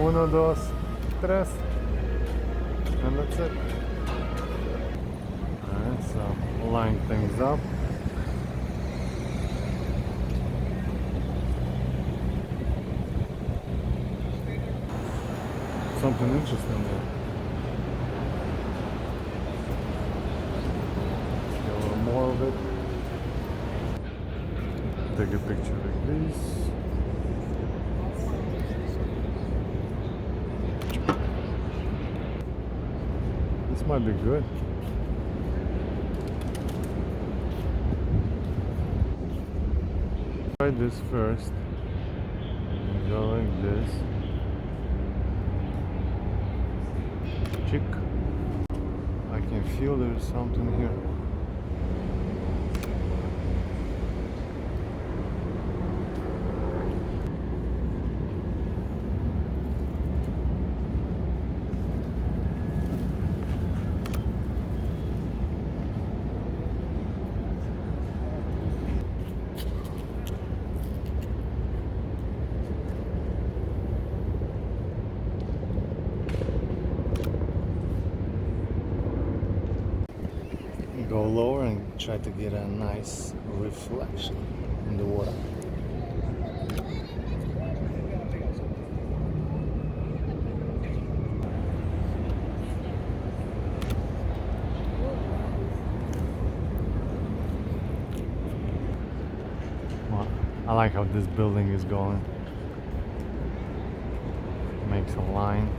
Uno, dos, tres. And that's it. Alright, so line things up. Something interesting there. Let's get a little more of it. Take a picture like this. This might be good. Try this first. Go like this. Chick. I can feel there's something here. Go lower and try to get a nice reflection in the water. Well, I like how this building is going. Makes a line.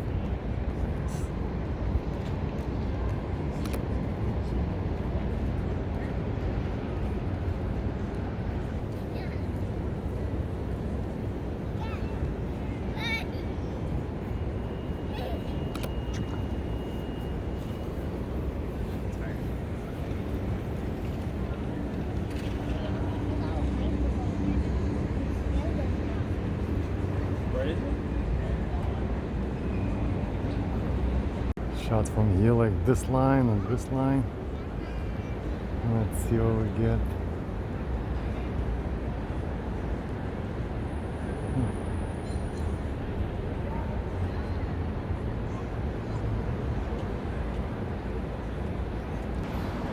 Shot from here, like this line and this line. Let's see what we get.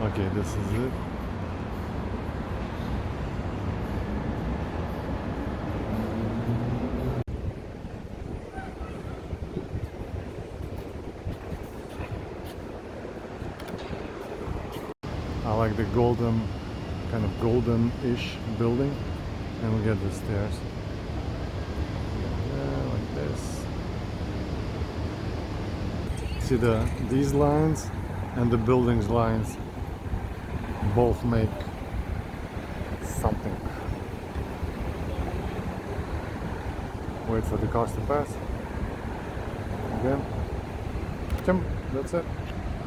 Okay, this is it. I like the golden, kind of golden-ish building, and we get the stairs. Yeah, like this. See these lines and the building's lines both make something. Wait for the cars to pass. Again. That's it.